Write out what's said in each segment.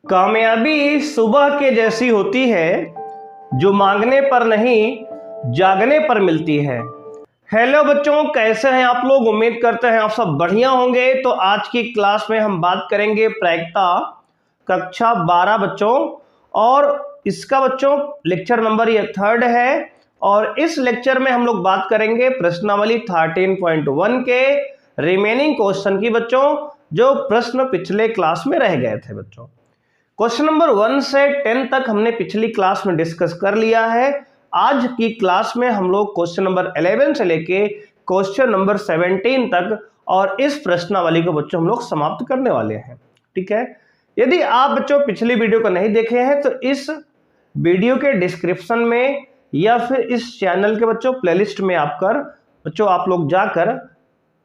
कामयाबी सुबह के जैसी होती है, जो मांगने पर नहीं जागने पर मिलती है। हेलो बच्चों, कैसे हैं आप लोग? उम्मीद करते हैं आप सब बढ़िया होंगे। तो आज की क्लास में हम बात करेंगे प्रायिकता कक्षा 12 बच्चों, और इसका बच्चों लेक्चर नंबर ये 3rd है। और इस लेक्चर में हम लोग बात करेंगे प्रश्नावली 13.1 के रिमेनिंग क्वेश्चन की बच्चों, जो प्रश्न पिछले क्लास में रह गए थे बच्चों। क्वेश्चन नंबर 1 से 10 तक हमने पिछली क्लास में डिस्कस कर लिया है। आज की क्लास में हम लोग क्वेश्चन नंबर 11 से लेके क्वेश्चन नंबर 17 तक और इस प्रश्नावली को बच्चों हम लोग समाप्त करने वाले हैं। ठीक है, यदि आप बच्चों पिछली वीडियो को नहीं देखे हैं तो इस वीडियो के डिस्क्रिप्शन में या फिर इस चैनल के बच्चों प्लेलिस्ट में आप लोग जाकर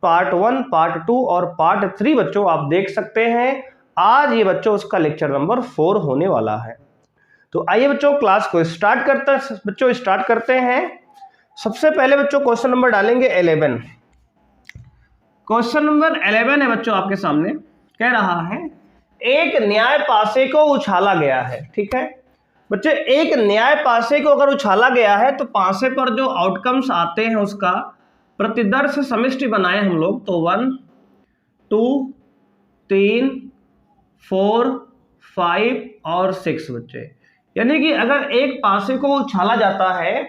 पार्ट 1, पार्ट 2 और पार्ट 3 बच्चों आप देख सकते हैं। आज ये बच्चों उसका लेक्चर नंबर 4 होने वाला है। तो आइए बच्चों क्लास को स्टार्ट करते हैं। सबसे पहले बच्चों क्वेश्चन नंबर डालेंगे 11। क्वेश्चन नंबर 11 है बच्चों आपके सामने। कह रहा है एक न्याय पासे को उछाला गया है। ठीक है बच्चे, एक न्याय पासे को अगर उछाला गया है तो पासे पर जो आउटकम्स आते हैं उसका प्रतिदर्श समिष्टि बनाए हम लोग। तो 1, 2, 3, 4, 5 और 6 बच्चे, यानी कि अगर एक पासे को उछाला जाता है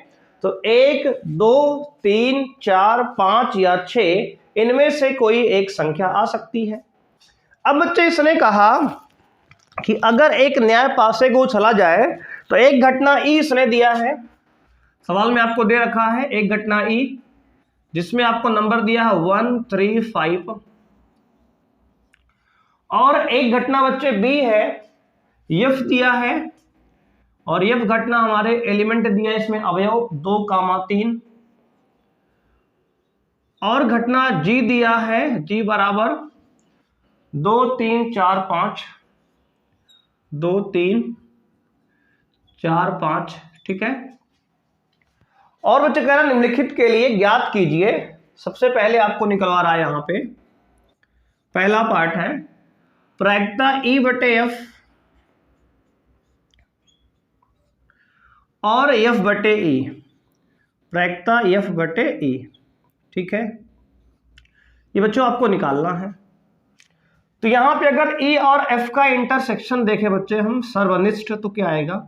तो 1, 2, 3, 4, 5 या 6 इनमें से कोई एक संख्या आ सकती है। अब बच्चे इसने कहा कि अगर एक न्याय पासे को उछाला जाए तो एक घटना ई इसने दिया है। सवाल में आपको दे रखा है एक घटना ई, जिसमें आपको नंबर दिया है 1, 3, 5, और एक घटना बच्चे बी है, यफ दिया है, और यफ घटना हमारे एलिमेंट दिया है इसमें अवयव 2, 3, और घटना जी दिया है, जी बराबर 2, 3, 4, 5, 2, 3, 4, 5। ठीक है, और बच्चे कह रहा निम्नलिखित के लिए ज्ञात कीजिए। सबसे पहले आपको निकलवा रहा है यहां पे पहला पार्ट है प्रायिकता ई बटे एफ और एफ बटे ई, प्रायिकता एफ बटे ई। ठीक है, ये बच्चों आपको निकालना है। तो यहां पे अगर ई और एफ का इंटरसेक्शन देखें बच्चे हम सर्वनिष्ठ, तो क्या आएगा?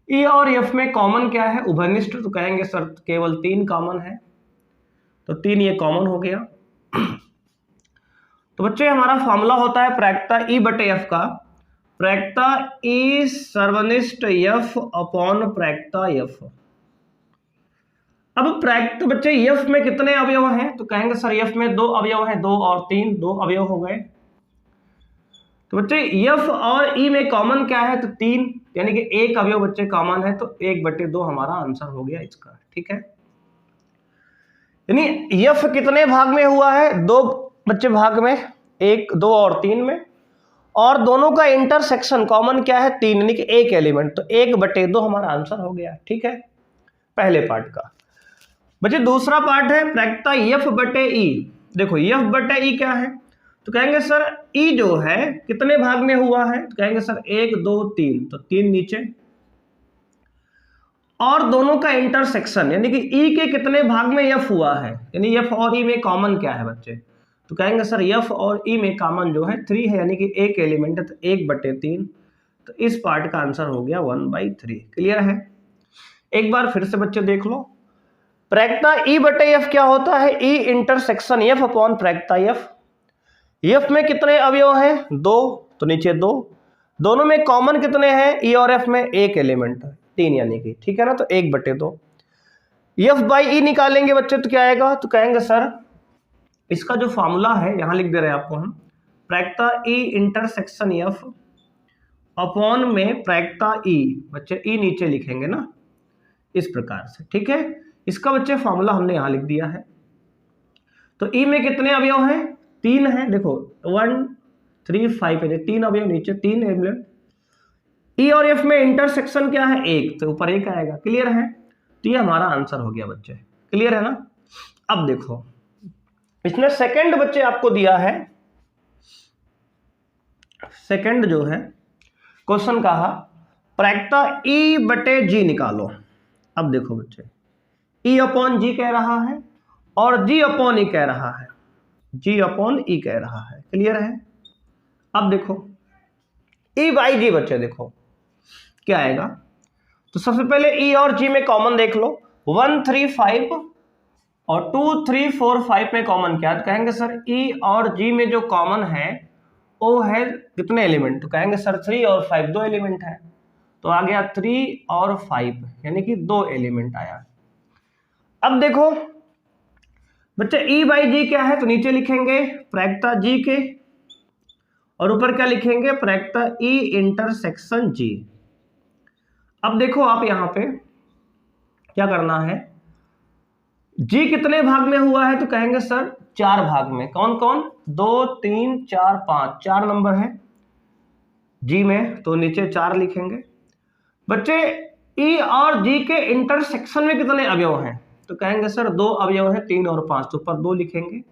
ई और एफ में कॉमन क्या है? उभयनिष्ठ। तो कहेंगे सर केवल 3 कॉमन है, तो 3 ये कॉमन हो गया। तो बच्चे हमारा फॉर्मूला होता है प्रायिकता ई बटे एफ का, प्रायिकता ई सर्वनिष्ठ एफ अपॉन प्रायिकता एफ। अब प्रायिकता बच्चे एफ में कितने अवयव हैं? तो कहेंगे सर एफ में 2 अवयव हैं, 2 और 3, 2 अवयव हो गए। तो बच्चे एफ और ई में कॉमन क्या है? तो 3, यानी कि एक अवयव बच्चे कॉमन है, तो 1/2 हमारा आंसर हो गया इसका। ठीक है, यानी एफ कितने भाग में हुआ है? 2 बच्चे भाग में, 1, 2 और 3 में, और दोनों का इंटरसेक्शन कॉमन क्या है? 3, यानी कि एक एलिमेंट, तो 1/2 हमारा आंसर हो गया। ठीक है, पहले पार्ट का। बच्चे दूसरा पार्ट है प्रायिकता एफ बटे ई। देखो एफ बटे ई क्या है? तो कहेंगे सर ई जो है कितने भाग में हुआ है? तो कहेंगे सर 1, 2, 3, तो 3 नीचे, और दोनों का इंटरसेक्शन, यानी कि ई के कितने भाग में एफ हुआ है, यानी एफ और ई में कॉमन क्या है बच्चे? तो कहेंगे सर एफ और ई में कॉमन जो है 3 है, यानी कि एक एलिमेंट है, तो 1/3। तो इस पार्ट का आंसर हो गया 1/3। क्लियर है? एक बार फिर से बच्चे देख लो, प्रायिकता ई बटे एफ क्या होता है? ई इंटरसेक्शन एफ अपॉन प्रायिकता एफ। एफ में कितने अवयव हैं? 2, तो नीचे 2, दोनों में कॉमन कितने हैं? ई और एफ में एक एलिमेंट, 3 यानी कि। ठीक है ना, तो 1/2। एफ बाई ई निकालेंगे बच्चे तो क्या आएगा? तो कहेंगे सर इसका जो फॉर्मूला है यहां लिख दे रहे हैं आपको हम, प्रायिकता ई इंटरसेक्शन एफ अपॉन में प्रायिकता ई, बच्चे ई नीचे लिखेंगे ना इस प्रकार से। ठीक है, इसका बच्चे फॉर्मूला हमने यहां लिख दिया है। तो ई में कितने अवयव हैं? 3 हैं। देखो 1, 3, 5 है, 3 अवयव नीचे, 3 एलिमेंट। ई और एफ में इंटरसेक्शन क्या है? 1, तो ऊपर 1 आएगा। क्लियर है? तो ये हमारा आंसर हो गया बच्चे। क्लियर है ना? अब देखो इसने सेकंड बच्चे आपको दिया है, सेकंड जो है क्वेश्चन कहा प्रायिकता ई बटे जी निकालो। अब देखो बच्चे, ई अपॉन जी कह रहा है और जी अपॉन ई कह रहा है, जी अपॉन ई कह रहा है, क्लियर है। अब देखो ई बाई जी बच्चे देखो क्या आएगा। तो सबसे पहले ई और जी में कॉमन देख लो, 1 3 5 और 2 3 4 5 में कॉमन क्या, तो कहेंगे सर ई और जी में जो कॉमन है वो है कितने एलिमेंट, तो कहेंगे सर 3 और 5 दो एलिमेंट है, तो आ गया 3 और 5 यानी कि दो एलिमेंट आया। अब देखो बच्चे ई बाई जी क्या है, तो नीचे लिखेंगे प्रायिकता जी के और ऊपर क्या लिखेंगे प्रायिकता ई इंटरसेक्शन जी। अब देखो आप यहां पे क्या करना है, जी कितने भाग में हुआ है, तो कहेंगे सर 4 भाग में। कौन कौन, 2 3 4 5, 4 नंबर है जी में, तो नीचे 4 लिखेंगे। बच्चे ई और जी के इंटरसेक्शन में कितने अवयव हैं, तो कहेंगे सर 2 अवयव है, 3 और 5, तो ऊपर 2 लिखेंगे।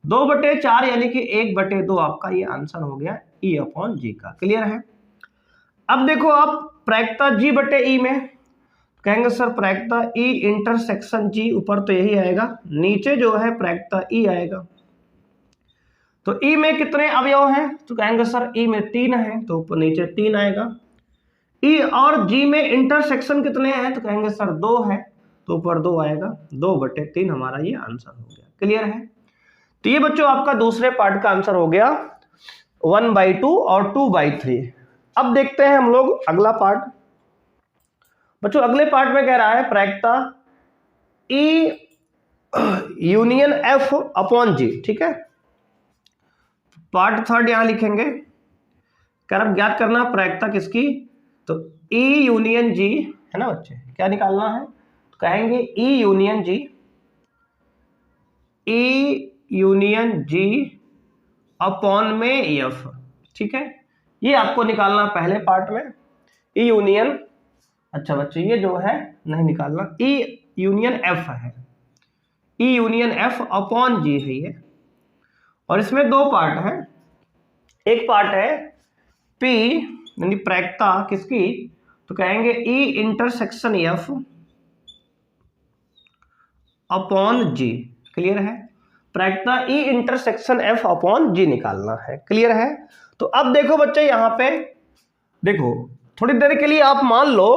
2/4 यानी कि 1/2 आपका ये आंसर हो गया ई अपॉन जी का, क्लियर है। अब देखो आप प्रायिकता जी बटे ई में कहेंगे सर प्रायिकता ई इंटरसेक्शन जी, ऊपर तो यही आएगा, नीचे जो है प्रायिकता ई आएगा। तो ई में कितने अवयव हैं, तो कहेंगे सर ई में 3 है, तो ऊपर नीचे 3 आएगा। ई और जी में इंटरसेक्शन कितने हैं, तो कहेंगे सर 2 है, तो ऊपर 2 आएगा, 2/3 हमारा ये आंसर हो गया, क्लियर है। तो ये बच्चों आपका दूसरे पार्ट का आंसर हो गया 1/2 और 2/3। अब देखते हैं हम लोग अगला पार्ट। बच्चों अगले पार्ट में कह रहा है प्रायिकता ई यूनियन एफ अपॉन जी, ठीक है। पार्ट 3 यहां लिखेंगे, कर ज्ञात करना प्रायिकता किसकी, तो ई यूनियन जी है ना बच्चे, क्या निकालना है, तो कहेंगे ई यूनियन जी, ई यूनियन जी अपॉन में एफ, ठीक है। ये आपको निकालना पहले पार्ट में ई यूनियन, अच्छा बच्चे ये जो है नहीं निकालना, ई यूनियन एफ है, ई यूनियन एफ अपॉन जी है ये, और इसमें 2 पार्ट है। एक पार्ट है पी यानी प्रायिकता किसकी, तो कहेंगे ई इंटरसेक्शन एफ अपॉन जी, क्लियर है। प्रायिकता ई इंटरसेक्शन एफ अपॉन जी निकालना है, क्लियर है। तो अब देखो बच्चे यहां पे देखो थोड़ी देर के लिए आप मान लो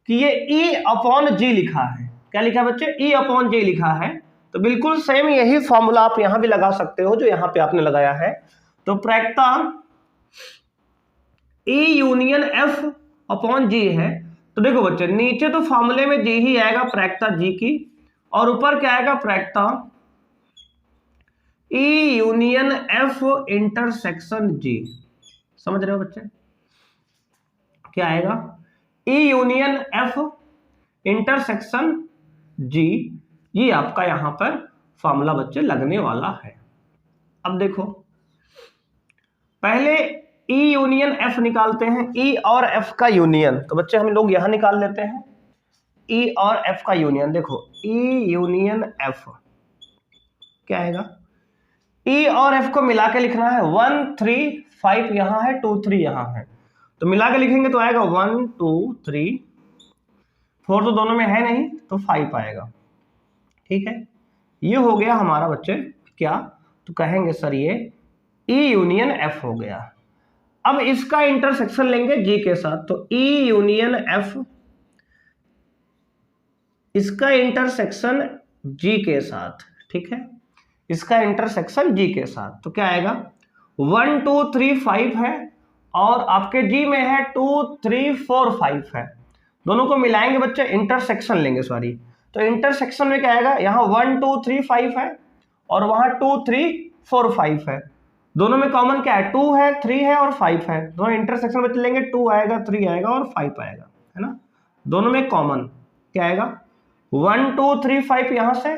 कि ये ई अपॉन जी लिखा है, क्या लिखा है बच्चे, ई अपॉन जी लिखा है, तो बिल्कुल सेम यही फॉर्मूला आप यहां भी लगा सकते हो जो यहां पे आपने लगाया है। तो प्रायिकता ई यूनियन एफ अपॉन जी है, तो देखो बच्चे नीचे तो फॉर्मूले में जी ही आएगा प्रायिकता जी की, और ऊपर क्या आएगा प्रायिकता ई यूनियन एफ इंटरसेक्शन जी, समझ रहे हो बच्चे, क्या आएगा ई यूनियन एफ इंटरसेक्शन जी, ये आपका यहां पर फॉर्मूला बच्चे लगने वाला है। अब देखो पहले ई यूनियन एफ निकालते हैं, ई और एफ का यूनियन, तो बच्चे हम लोग यहां निकाल लेते हैं ई और एफ का यूनियन। देखो ई यूनियन एफ क्या आएगा, ई और एफ को मिला के लिखना है, 1 3 5 यहां है, 2 3 यहां है, तो मिला के लिखेंगे तो आएगा 1 2 3 4, तो दोनों में है नहीं तो 5 आएगा, ठीक है। ये हो गया हमारा बच्चे क्या, तो कहेंगे सर ये ई यूनियन एफ हो गया। अब इसका इंटरसेक्शन लेंगे जी के साथ, तो ई यूनियन एफ इसका इंटरसेक्शन जी के साथ, ठीक है, इसका इंटरसेक्शन जी के साथ, तो क्या आएगा 1 2 3 5 है, और आपके जी में है 2 3 4 5 है, दोनों को मिलाएंगे बच्चे, इंटरसेक्शन लेंगे सॉरी, तो इंटरसेक्शन में क्या आएगा, यहाँ 1 2 3 5 है और वहां 2 3 4 5 है, दोनों में कॉमन क्या है, 2 है 3 है और 5 है, दोनों इंटरसेक्शन में लेंगे, 2 आएगा 3 आएगा और 5 आएगा, है ना, दोनों में कॉमन क्या आएगा 1 2 3 5 यहां से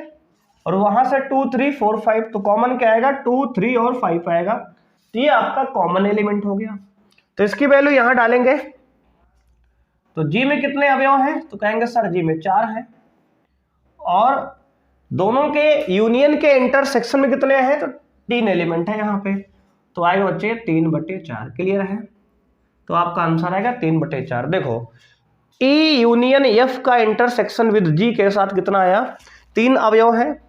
और वहां से 2 3 4 5, तो कॉमन क्या आएगा 2 3 और 5 आएगा, तो ये आपका कॉमन एलिमेंट हो गया। तो इसकी वैल्यू यहां डालेंगे, तो जी में कितने अवयव हैं, तो कहेंगे सर जी में 4 है, और दोनों के यूनियन के इंटरसेक्शन में कितने हैं, तो 3 एलिमेंट है यहाँ पे, तो आएगा बच्चे 3/4, क्लियर है। तो आपका आंसर आएगा 3/4। देखो ई यूनियन एफ का इंटरसेक्शन विद जी के साथ कितना आया, 3 अवयव है,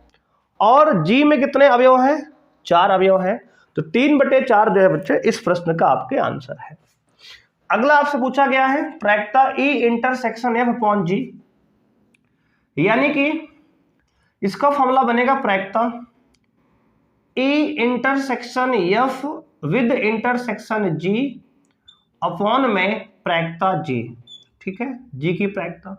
और जी में कितने अवयव हैं, 4 अवयव हैं, तो 3/4 जो है बच्चे इस प्रश्न का आपके आंसर है। अगला आपसे पूछा गया है प्रायिकता E intersection F upon G, यानी कि इसका फॉर्मूला बनेगा प्रायिकता E intersection F with intersection G upon में प्रायिकता जी। ठीक है, जी की प्रायिकता,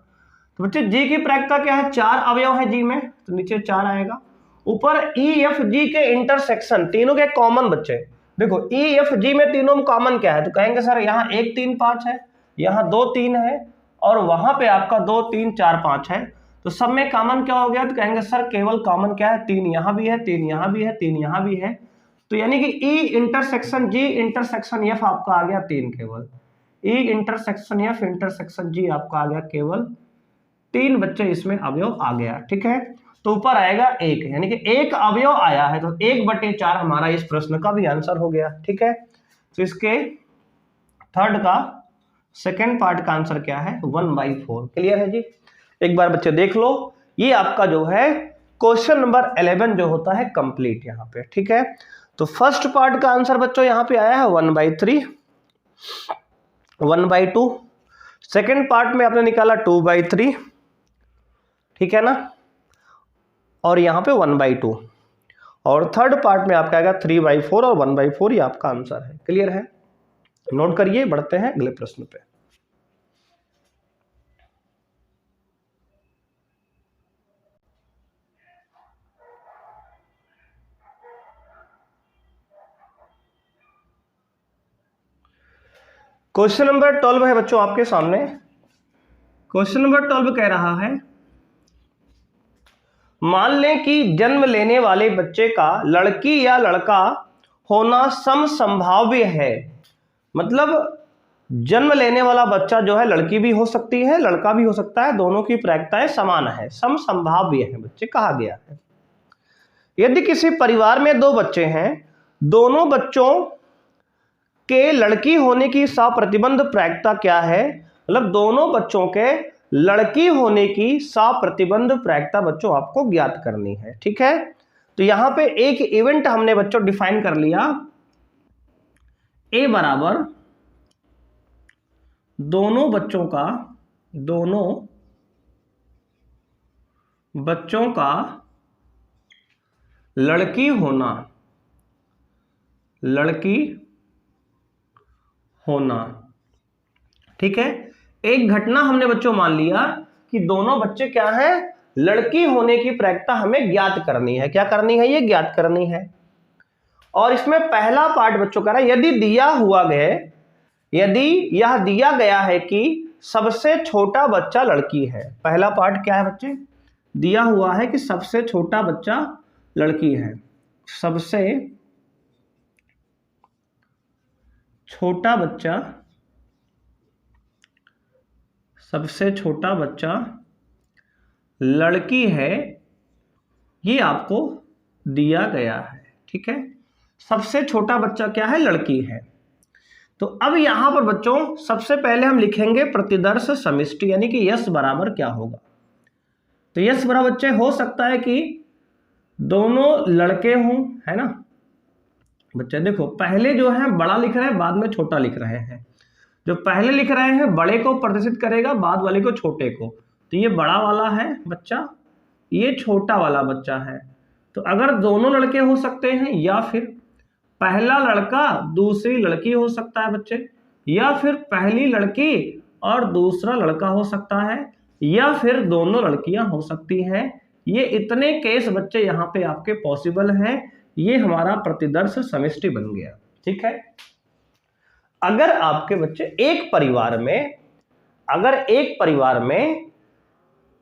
तो बच्चे जी की प्रायिकता क्या है, 4 अवयव है जी में, तो नीचे 4 आएगा, ऊपर ई एफ जी के इंटरसेक्शन, तीनों के कॉमन बच्चे, देखो ई एफ जी में तीनों में कॉमन क्या है, तो कहेंगे सर यहाँ 1 3 5 है, यहाँ 2 3 है, और वहां पे आपका 2 3 4 5 है, तो सब में कॉमन क्या हो गया, तो कहेंगे सर केवल कॉमन क्या है, 3 यहाँ भी है, 3 यहाँ भी है, 3 यहाँ भी है, तो यानी कि ई इंटरसेक्शन जी इंटरसेक्शन एफ आपका आ गया 3 केवल, ई इंटरसेक्शन एफ इंटरसेक्शन जी आपका आ गया केवल 3 बच्चे, इसमें अवयव आ गया। ठीक है, तो ऊपर आएगा 1, यानी कि 1 अवयव आया है, तो 1/4 हमारा इस प्रश्न का भी आंसर हो गया। ठीक है, तो इसके थर्ड का सेकेंड पार्ट का आंसर क्या है, 1/4। क्लियर है जी, एक बार बच्चे देख लो, ये आपका जो है क्वेश्चन नंबर 11 जो होता है कंप्लीट यहाँ पे। ठीक है, तो फर्स्ट पार्ट का आंसर बच्चों यहाँ पे आया है 1/3, 1/2, सेकेंड पार्ट में आपने निकाला 2/3, ठीक है ना, और यहाँ पे 1/2, और थर्ड पार्ट में आपका आएगा 3/4 और 1/4, ये आपका आंसर है। क्लियर है, नोट करिए, बढ़ते हैं अगले प्रश्न पे। क्वेश्चन नंबर 12 है बच्चों आपके सामने। क्वेश्चन नंबर 12 कह रहा है, मान लें कि जन्म लेने वाले बच्चे का लड़की या लड़का होना समसंभाव्य है, मतलब जन्म लेने वाला बच्चा जो है लड़की भी हो सकती है लड़का भी हो सकता है, दोनों की प्रायिकताएं समान है, समसंभाव्य है बच्चे कहा गया है। यदि किसी परिवार में 2 बच्चे हैं, दोनों बच्चों के लड़की होने की सप्रतिबंध प्रायिकता क्या है, मतलब दोनों बच्चों के लड़की होने की सप्रतिबंध प्रायिकता बच्चों आपको ज्ञात करनी है। ठीक है, तो यहां पे एक इवेंट हमने बच्चों डिफाइन कर लिया, ए बराबर दोनों बच्चों का लड़की होना। ठीक है, एक घटना हमने बच्चों मान लिया कि दोनों बच्चे क्या हैं, लड़की होने की प्रायिकता हमें ज्ञात करनी है। क्या करनी है, ये ज्ञात करनी है। और इसमें पहला पार्ट बच्चों कह रहा है, यदि यह दिया गया है कि सबसे छोटा बच्चा लड़की है। पहला पार्ट क्या है बच्चे, दिया हुआ है कि सबसे छोटा बच्चा लड़की है, सबसे छोटा बच्चा लड़की है, ये आपको दिया गया है। ठीक है, सबसे छोटा बच्चा क्या है, लड़की है। तो अब यहां पर बच्चों सबसे पहले हम लिखेंगे प्रतिदर्श समिष्टि, यानी कि यश बराबर क्या होगा। तो यश बराबर बच्चे हो सकता है कि दोनों लड़के हों, है ना बच्चे। देखो पहले जो है बड़ा लिख रहे हैं, बाद में छोटा लिख रहे हैं। जो पहले लिख रहे हैं बड़े को प्रदर्शित करेगा, बाद वाले को छोटे को। तो ये बड़ा वाला है बच्चा, ये छोटा वाला बच्चा है। तो अगर दोनों लड़के हो सकते हैं, या फिर पहला लड़का दूसरी लड़की हो सकता है बच्चे, या फिर पहली लड़की और दूसरा लड़का हो सकता है, या फिर दोनों लड़कियां हो सकती हैं। ये इतने केस बच्चे यहाँ पे आपके पॉसिबल हैं। ये हमारा प्रतिदर्श समिष्टि बन गया। ठीक है, अगर आपके बच्चे एक परिवार में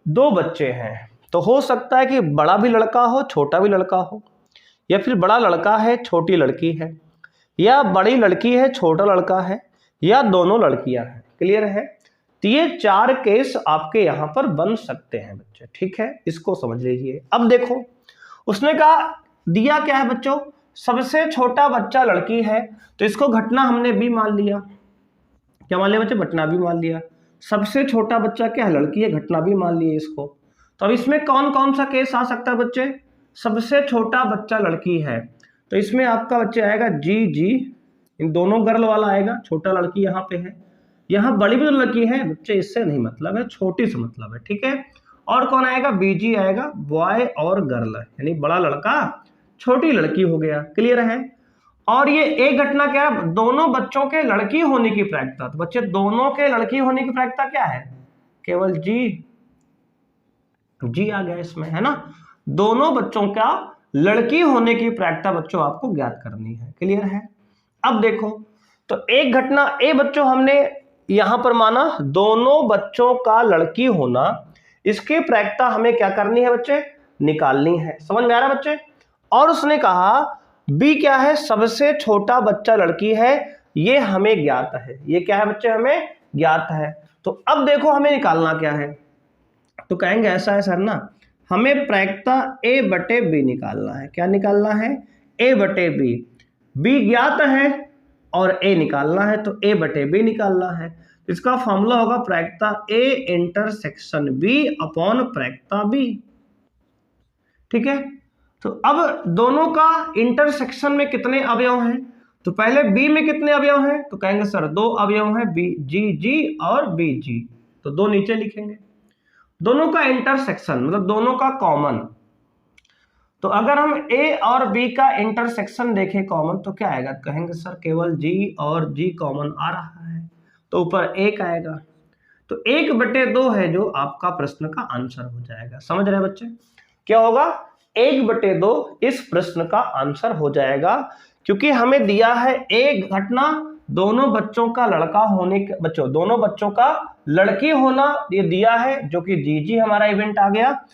2 बच्चे हैं, तो हो सकता है कि बड़ा भी लड़का हो छोटा भी लड़का हो, या फिर बड़ा लड़का है छोटी लड़की है, या बड़ी लड़की है छोटा लड़का है, या दोनों लड़कियां हैं। क्लियर है, तो ये 4 केस आपके यहां पर बन सकते हैं बच्चे। ठीक है, इसको समझ लीजिए। अब देखो उसने कहा दिया क्या है बच्चों, सबसे छोटा बच्चा लड़की है, तो इसको घटना हमने भी मान लिया। क्या मान लिया बच्चे? घटना भी मान लिया। सबसे छोटा बच्चा क्या है? लड़की है, घटना भी मान लिया इसको। तो अब इसमें कौन कौन सा केस आ सकता है बच्चे? सबसे छोटा बच्चा लड़की है, तो इसमें आपका बच्चे आएगा जी जी, इन दोनों गर्ल वाला आएगा, छोटा लड़की यहाँ पे है। यहाँ बड़ी भी तो लड़की है बच्चे, इससे नहीं मतलब है, छोटी से मतलब है, ठीक है। और कौन आएगा? बीजी आएगा, बॉय और गर्ल, यानी बड़ा लड़का छोटी लड़की हो गया। क्लियर है? और ये एक घटना क्या है? दोनों बच्चों के लड़की होने की प्रायिकता। तो बच्चे दोनों के लड़की होने की प्रायिकता क्या है? केवल जी, जी आ गया इसमें, है ना। दोनों बच्चों का लड़की होने की प्रायिकता बच्चों आपको ज्ञात करनी है। क्लियर है? अब देखो, तो एक घटना ए बच्चों हमने यहां पर माना दोनों बच्चों का लड़की होना, इसकी प्रायिकता हमें क्या करनी है बच्चे? निकालनी है। समझ में आ रहा है बच्चे? और उसने कहा बी क्या है? सबसे छोटा बच्चा लड़की है, ये हमें ज्ञात है। ये क्या है बच्चे? हमें ज्ञात है। तो अब देखो हमें निकालना क्या है। तो कहेंगे ऐसा है सर ना, हमें प्रायिकता ए बटे बी निकालना है। क्या निकालना है? ए बटे बी। बी ज्ञात है और ए निकालना है, तो ए बटे बी निकालना है। इसका फॉर्मूला होगा प्रायिकता ए इंटरसेक्शन बी अपॉन प्रायिकता बी। ठीक है? तो अब दोनों का इंटरसेक्शन में कितने अवयव हैं? तो पहले बी में कितने अवयव हैं? तो कहेंगे सर 2 अवयव हैं, बी जी जी और बी जी। तो 2 नीचे लिखेंगे। दोनों का इंटरसेक्शन मतलब दोनों का कॉमन। तो अगर हम ए और बी का इंटरसेक्शन देखें कॉमन, तो क्या आएगा? कहेंगे सर केवल जी और जी कॉमन आ रहा है, तो ऊपर 1 आएगा। तो 1/2 है जो आपका प्रश्न का आंसर हो जाएगा। समझ रहे बच्चे? क्या होगा? 1/2 इस प्रश्न का आंसर हो जाएगा, क्योंकि हमें दिया है एक घटना दोनों बच्चों का लड़का होने के बच्चों दोनों बच्चों का लड़की होना ये दिया है, जो कि जी जी हमारा इवेंट आ गया।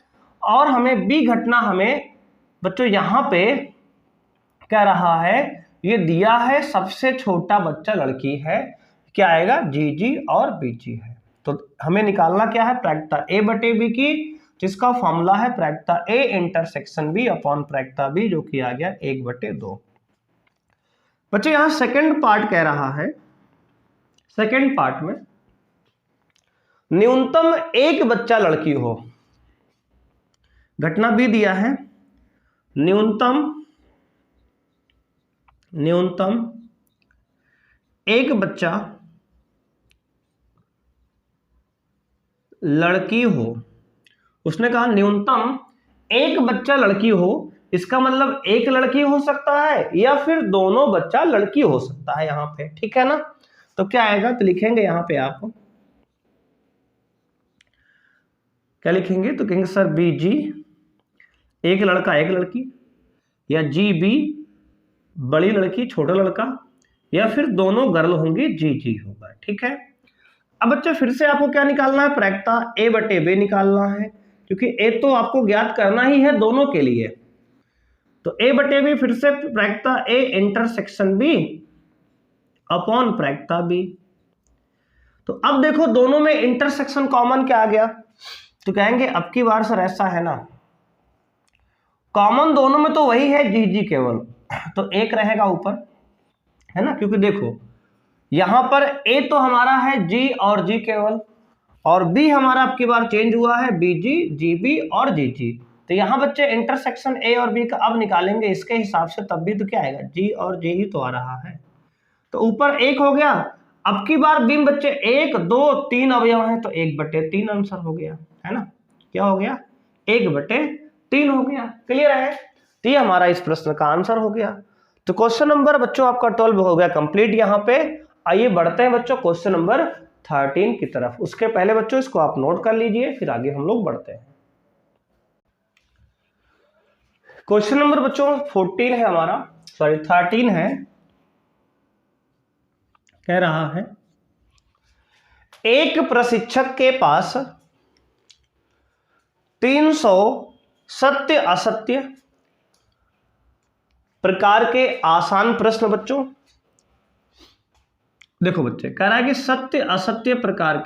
और हमें बी घटना हमें बच्चों यहां पे कह रहा है, ये दिया है सबसे छोटा बच्चा लड़की है। क्या आएगा? जी जी और बी जी है। तो हमें निकालना क्या है? प्रायिकता ए बटे बी की, जिसका फॉर्मूला है प्रायिकता ए इंटरसेक्शन बी अपॉन प्रायिकता बी, जो कि आ गया 1/2। बच्चे यहां सेकंड पार्ट कह रहा है, सेकंड पार्ट में न्यूनतम एक बच्चा लड़की हो। घटना भी दिया है, न्यूनतम एक बच्चा लड़की हो। उसने कहा न्यूनतम एक बच्चा लड़की हो, इसका मतलब एक लड़की हो सकता है या फिर दोनों बच्चा लड़की हो सकता है यहां पे। ठीक है ना? तो क्या आएगा? तो लिखेंगे यहां पे आप क्या लिखेंगे? तो कहेंगे सर बी जी एक लड़का एक लड़की, या जी बी बड़ी लड़की छोटा लड़का, या फिर दोनों गर्ल होंगी, जी जी होगा। ठीक है? अब बच्चे फिर से आपको क्या निकालना है? प्रायिकता ए बटे बी निकालना है, क्योंकि ए तो आपको ज्ञात करना ही है दोनों के लिए। तो ए बटे बी फिर से प्रायिकता ए इंटरसेक्शन बी अपॉन प्रायिकता बी। तो अब देखो दोनों में इंटरसेक्शन कॉमन क्या आ गया? तो कहेंगे अब की बार सर ऐसा है ना, कॉमन दोनों में तो वही है जी जी केवल, तो एक रहेगा ऊपर, है ना। क्योंकि देखो यहां पर ए तो हमारा है जी और जी केवल, और बी हमारा अब की बार चेंज हुआ है बी जी जी बी और जी जी। तो यहां बच्चे इंटरसेक्शन ए और बी का अब निकालेंगे इसके हिसाब से, तब भी तो क्या आएगा? जी और जी ही तो आ रहा है। तो ऊपर 1 हो गया। अब की बार बीम बच्चे 1 2 3 अवयव हैं, तो 1/3 आंसर हो गया, है ना। क्या हो गया? 1/3 हो गया। क्लियर है? तो ये हमारा इस प्रश्न का आंसर हो गया। तो क्वेश्चन नंबर बच्चों आपका 12 हो गया कंप्लीट यहां पे। आइए बढ़ते हैं बच्चों क्वेश्चन नंबर 13 की तरफ। उसके पहले बच्चों इसको आप नोट कर लीजिए, फिर आगे हम लोग बढ़ते हैं। क्वेश्चन नंबर बच्चों 14 है हमारा, सॉरी 13 है। कह रहा है एक प्रशिक्षक के पास 300 सत्य असत्य प्रकार के आसान प्रश्न। बच्चों देखो बच्चे कह रहा है कि सत्य असत्य प्रकार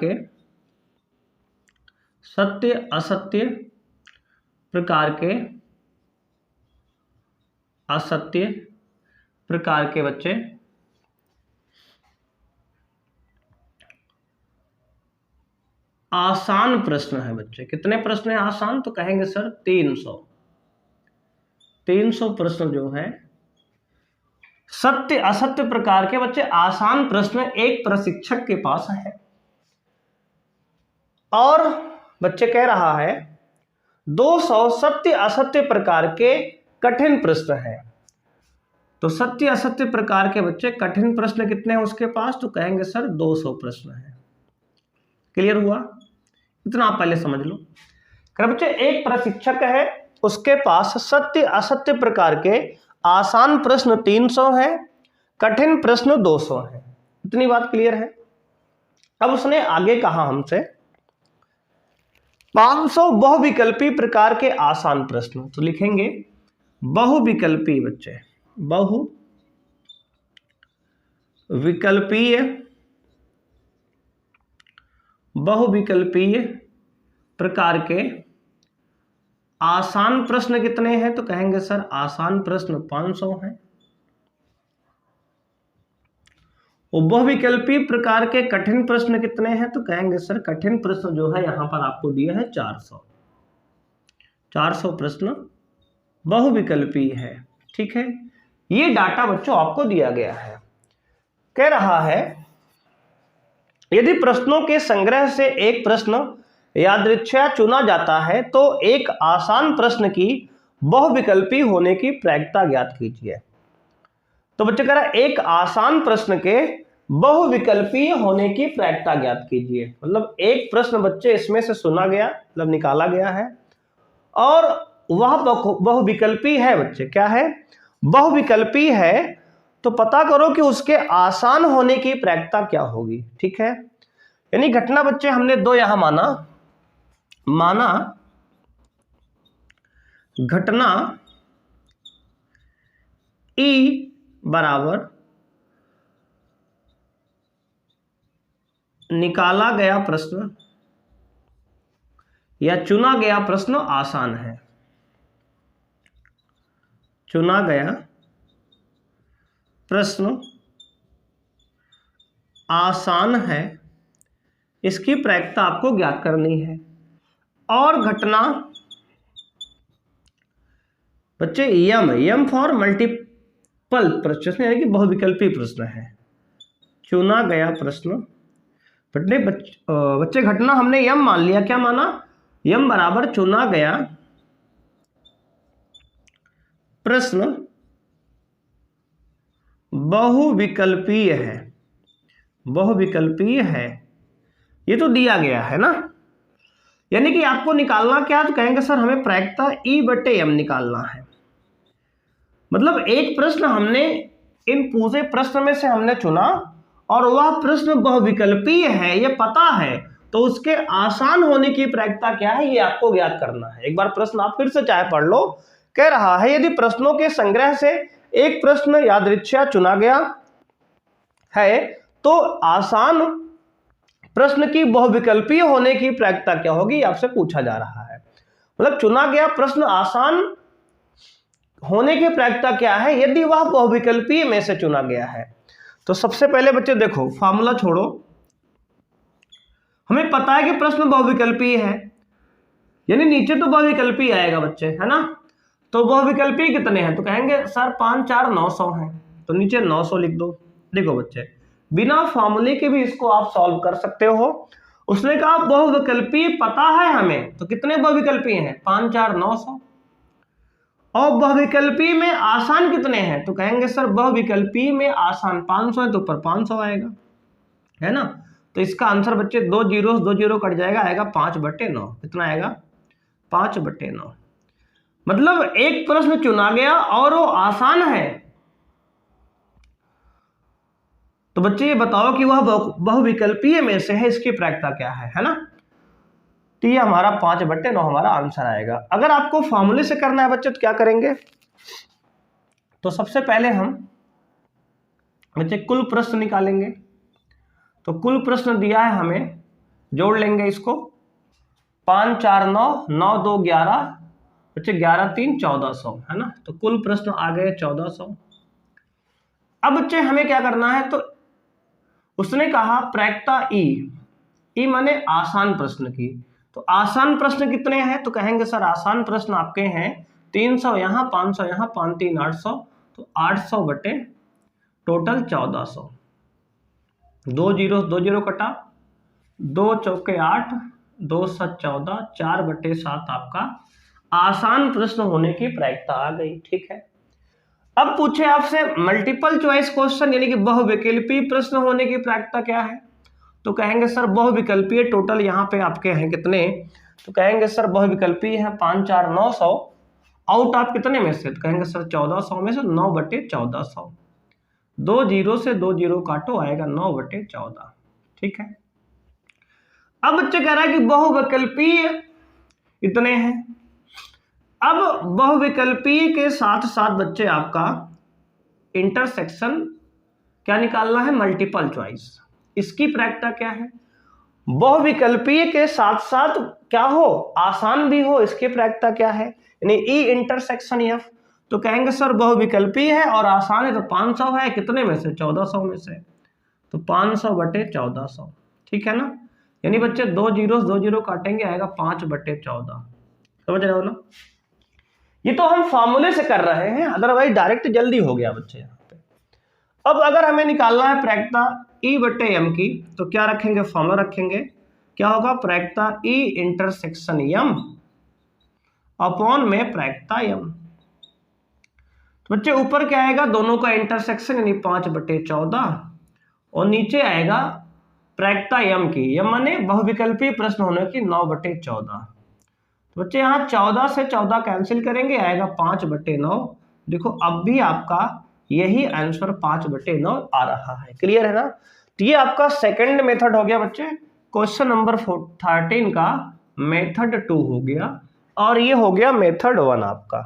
के बच्चे आसान प्रश्न है बच्चे। कितने प्रश्न है आसान? तो कहेंगे सर 300 प्रश्न जो है सत्य असत्य प्रकार के बच्चे आसान प्रश्न एक प्रशिक्षक के पास है। और बच्चे कह रहा है 200 सत्य असत्य प्रकार के कठिन प्रश्न है। तो सत्य असत्य प्रकार के बच्चे कठिन प्रश्न कितने हैं उसके पास? तो कहेंगे सर 200 प्रश्न है। क्लियर हुआ? इतना आप पहले समझ लो। कर बच्चे एक प्रशिक्षक है, उसके पास सत्य असत्य प्रकार के आसान प्रश्न 300 है, कठिन प्रश्न 200 है। इतनी बात क्लियर है? अब उसने आगे कहा हमसे 500 बहुविकल्पी प्रकार के आसान प्रश्न। तो लिखेंगे बहुविकल्पी बच्चे, बहुविकल्पीय प्रकार के आसान प्रश्न कितने हैं? तो कहेंगे सर आसान प्रश्न 500 हैं। और बहुविकल्पी प्रकार के कठिन प्रश्न कितने हैं? तो कहेंगे सर कठिन प्रश्न जो है यहां पर आपको दिया है 400 प्रश्न बहुविकल्पी है। ठीक है, ये डाटा बच्चों आपको दिया गया है। कह रहा है यदि प्रश्नों के संग्रह से एक प्रश्न यादृच्छया चुना जाता है तो एक आसान प्रश्न की बहुविकल्पी होने की प्रायिकता ज्ञात कीजिए। तो बच्चे कह रहा है एक आसान प्रश्न के बहुविकल्पी होने की प्रायिकता ज्ञात कीजिए। मतलब एक प्रश्न बच्चे इसमें से सुना गया, मतलब निकाला गया है, और वह बहुविकल्पी है बच्चे। क्या है? बहुविकल्पी है। तो पता करो कि उसके आसान होने की प्रायिकता क्या होगी। ठीक है, यानी घटना बच्चे हमने दो यहां माना घटना E बराबर निकाला गया प्रश्न या चुना गया प्रश्न आसान है। चुना गया प्रश्न आसान है, इसकी प्रायिकता आपको ज्ञात करनी है। और घटना बच्चे यम फॉर मल्टीपल प्रश्न यानी कि बहुविकल्पी प्रश्न है। चुना गया प्रश्न बच्चे घटना हमने यम मान लिया। क्या माना? यम बराबर चुना गया प्रश्न बहुविकल्पीय है। बहुविकल्पीय है, ये तो दिया गया है ना। यानी कि आपको निकालना क्या? तो कहेंगे सर हमें प्रायिकता E/M निकालना है। मतलब एक प्रश्न हमने इन पूरे प्रश्न में से हमने चुना और वह प्रश्न बहुविकल्पीय है, ये पता है, तो उसके आसान होने की प्रायिकता क्या है ये आपको ज्ञात करना है। एक बार प्रश्न आप फिर से चाहे पढ़ लो। कह रहा है यदि प्रश्नों के संग्रह से एक प्रश्न यादृच्छया चुना गया है तो आसान प्रश्न की बहुविकल्पीय होने की प्रायिकता क्या होगी, आपसे पूछा जा रहा है। मतलब चुना गया प्रश्न आसान होने की प्रायिकता क्या है यदि वह बहुविकल्पीय में से चुना गया है। तो सबसे पहले बच्चे देखो, फार्मूला छोड़ो, हमें पता है कि प्रश्न बहुविकल्पीय है, यानी नीचे तो बहुविकल्पीय आएगा बच्चे, है ना। तो बहुविकल्पीय कितने हैं? तो कहेंगे सर 5 4 900 हैं, तो नीचे 900 लिख दो। देखो बच्चे, बिना फार्मूले के भी इसको आप सॉल्व कर सकते हो। उसने कहा बहुविकल्पीय पता है हमें, तो कितने बहुविकल्पीय हैं? 5 4 900। और बहुविकल्पीय में आसान कितने हैं? तो कहेंगे सर बहुविकल्पीय में आसान 500 है, तो ऊपर 500 आएगा, है ना। तो इसका आंसर बच्चे 2 जीरो कट जाएगा, आएगा 5/9। कितना आएगा? 5/9। मतलब एक प्रश्न चुना गया और वो आसान है। तो बच्चे ये बताओ कि वह बहुविकल्पीय में से है, इसकी प्रायिकता क्या है ना। तो ये हमारा 5/9 हमारा आंसर आएगा। अगर आपको फॉर्मूले से करना है बच्चे तो क्या करेंगे? तो सबसे पहले हम बच्चे कुल प्रश्न निकालेंगे। तो कुल प्रश्न दिया है हमें, जोड़ लेंगे इसको। 5 4 9 9 2 11 बच्चे 11 3 1400, है ना। तो कुल प्रश्न आ गए 1400। अब बच्चे हमें क्या करना है? तो उसने कहा प्रायिकता E ई माने आसान प्रश्न की। तो आसान प्रश्न कितने हैं, तो कहेंगे सर आसान प्रश्न आपके हैं 300 यहाँ, 500 यहाँ, 5 3 800, तो 800 बटे टोटल 1400। 2 जीरो कटा, 2 चौके 8, 2 7 14, 4 बटे 7 आपका आसान प्रश्न होने की प्रायिकता आ गई। ठीक है, अब पूछे आपसे मल्टीपल चॉइस क्वेश्चन यानी कि बहुविकल्पी प्रश्न होने की प्रायिकता क्या है, तो कहेंगे सर बहुविकल्पीय टोटल यहाँ पे आपके हैं कितने, तो कहेंगे सर बहुविकल्पीय है 5 4 900, आउट आप कितने में से, तो कहेंगे सर 1400 में से 9 बटे 1400। 2 जीरो से 2 जीरो काटो, आएगा 9 बटे 14। ठीक है, अब बच्चे कह रहा है कि बहुविकल्पीय इतने हैं। अब बहुविकल्पीय के साथ साथ बच्चे आपका इंटरसेक्शन क्या निकालना है, मल्टीपल चॉइस। इसकी प्रायिकता क्या है, बहुविकल्पीय के साथ साथ क्या हो, आसान भी हो, इसकी प्रायिकता क्या है, यानी ई इंटरसेक्शन एफ। तो कहेंगे सर बहुविकल्पीय है और आसान है, तो 500 है, कितने में से, 1400 में से, तो 500 बटे 1400। ठीक है ना, यानी बच्चे 2 जीरो काटेंगे, आएगा 5 बटे 14। समझ रहे हो ना, ये तो हम फॉर्मूले से कर रहे हैं, अदरवाइज डायरेक्ट जल्दी हो गया बच्चे यहाँ पे। अब अगर हमें निकालना है प्रायिकता ई बटे एम की, तो क्या रखेंगे, फॉर्मूला रखेंगे, क्या होगा, प्रायिकता ई इंटरसेक्शन एम अपॉन में प्रायिकता एम। तो बच्चे ऊपर क्या आएगा, दोनों का इंटरसेक्शन यानी 5 बटे 14, और नीचे आएगा प्रायिकता एम की, एम माने बहुविकल्पीय प्रश्न होने की 9 बटे 14। तो बच्चे यहाँ 14 से 14 कैंसिल करेंगे, आएगा 5 बटे 9। देखो अब भी आपका यही आंसर 5 बटे 9 आ रहा है। क्लियर है ना, तो ये आपका सेकंड मेथड हो गया बच्चे, क्वेश्चन नंबर 13 का मेथड 2 हो गया, और ये हो गया मेथड 1 आपका।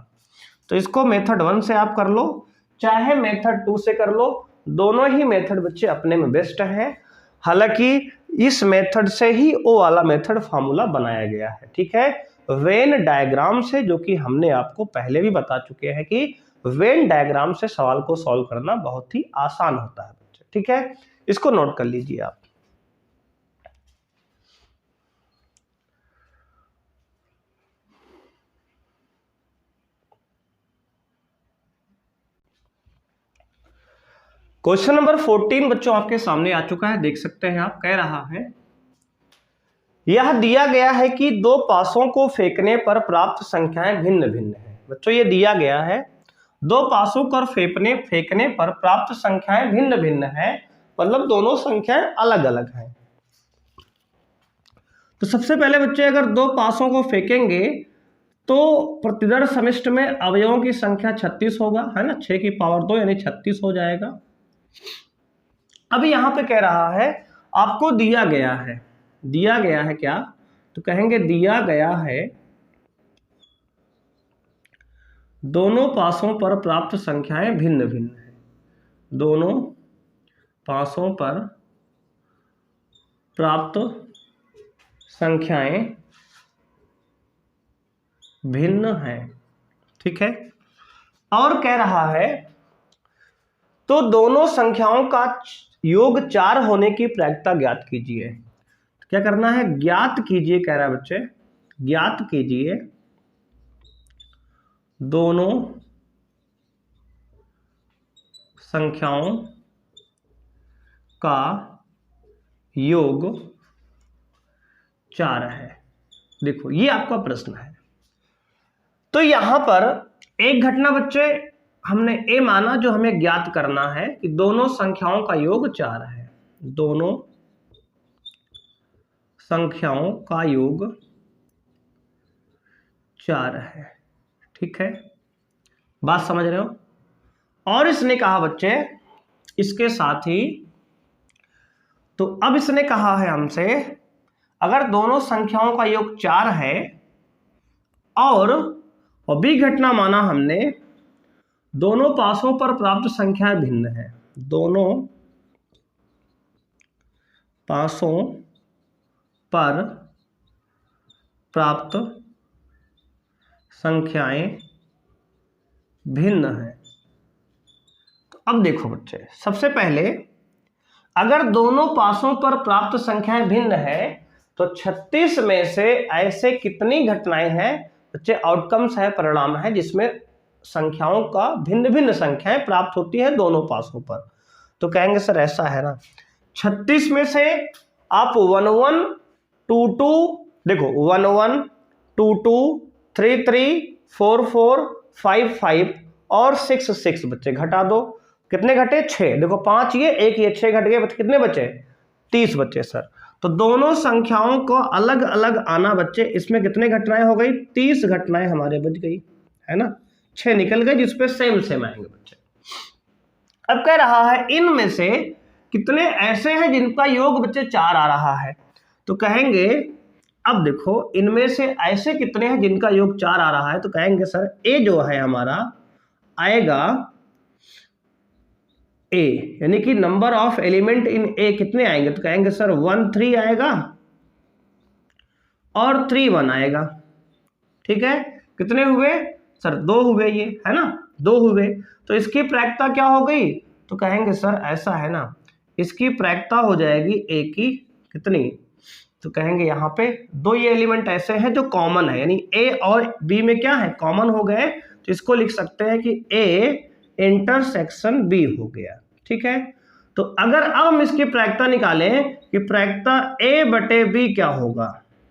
तो इसको मेथड 1 से आप कर लो, चाहे मेथड 2 से कर लो, दोनों ही मेथड बच्चे अपने में बेस्ट है। हालांकि इस मेथड से ही वो वाला मेथड फॉर्मूला बनाया गया है। ठीक है, वेन डायग्राम से, जो कि हमने आपको पहले भी बता चुके हैं कि वेन डायग्राम से सवाल को सॉल्व करना बहुत ही आसान होता है बच्चे। ठीक है, इसको नोट कर लीजिए आप। क्वेश्चन नंबर 14 बच्चों आपके सामने आ चुका है, देख सकते हैं आप। कह रहा है यह दिया गया है कि दो पासों को फेंकने पर प्राप्त संख्याएं भिन्न भिन्न हैं। बच्चों ये दिया गया है, दो पासों को फेंकने पर प्राप्त संख्याएं भिन्न भिन्न हैं, मतलब दोनों संख्याएं अलग अलग हैं। तो सबसे पहले बच्चे अगर दो पासों को फेंकेंगे तो प्रतिदर्श समिष्ट में अवयवों की संख्या 36 होगा, है ना, 6 की पावर 2 यानी 36 हो जाएगा। अब यहां पे कह रहा है आपको दिया गया है क्या, तो कहेंगे दिया गया है दोनों पासों पर प्राप्त संख्याएं भिन्न भिन्न है। दोनों पासों पर प्राप्त संख्याएं भिन्न है। ठीक है, और कह रहा है तो दोनों संख्याओं का योग 4 होने की प्रायिकता ज्ञात कीजिए। क्या करना है, ज्ञात कीजिए, कह रहा है बच्चे, ज्ञात कीजिए दोनों संख्याओं का योग 4 है। देखो ये आपका प्रश्न है। तो यहां पर एक घटना बच्चे हमने ए माना जो हमें ज्ञात करना है कि दोनों संख्याओं का योग 4 है। दोनों संख्याओं का योग 4 है। ठीक है, बात समझ रहे हो। और इसने कहा बच्चे इसके साथ ही, तो अब इसने कहा है हमसे अगर दोनों संख्याओं का योग 4 है और बी घटना माना हमने दोनों पासों पर प्राप्त संख्याएं भिन्न है। दोनों पासों पर प्राप्त संख्याएं भिन्न है। तो अब देखो बच्चे, सबसे पहले अगर दोनों पासों पर प्राप्त संख्याएं भिन्न है तो 36 में से ऐसे कितनी घटनाएं हैं बच्चे, आउटकम्स है, परिणाम है, जिसमें संख्याओं का भिन्न भिन्न संख्याएं प्राप्त होती है दोनों पासों पर। तो कहेंगे सर ऐसा है ना, 36 में से आप 11, 22, देखो 11, 22, 33, 44, 55 और 66 बच्चे घटा दो, कितने घटे 6, देखो 5 ये 1 ये 6 घट गए, कितने बचे 30 बच्चे सर। तो दोनों संख्याओं को अलग अलग आना बच्चे, इसमें कितने घटनाएं हो गई, 30 घटनाएं हमारे बच गई है ना, 6 निकल गए जिसपे सेम सेम आएंगे बच्चे। अब कह रहा है इनमें से कितने ऐसे हैं जिनका योग बच्चे 4 आ रहा है। तो कहेंगे अब देखो इनमें से ऐसे कितने हैं जिनका योग 4 आ रहा है, तो कहेंगे सर ए जो है हमारा आएगा ए, यानी कि नंबर ऑफ एलिमेंट इन ए कितने आएंगे, तो कहेंगे सर 1 3 आएगा और 3 1 आएगा। ठीक है, कितने हुए सर 2 हुए, ये है ना 2 हुए। तो इसकी प्रायिकता क्या हो गई, तो कहेंगे सर ऐसा है ना, इसकी प्रायिकता हो जाएगी ए की कितनी, तो कहेंगे यहाँ पे 2 ये एलिमेंट ऐसे हैं जो कॉमन है, यानी ए और बी में क्या है कॉमन हो गए, तो इसको लिख सकते हैं कि ए इंटरसेक्शन बी हो गया। ठीक है, तो अगर अब हम इसकी प्रायिकता निकालें कि प्रायिकता ए बटे बी क्या होगा,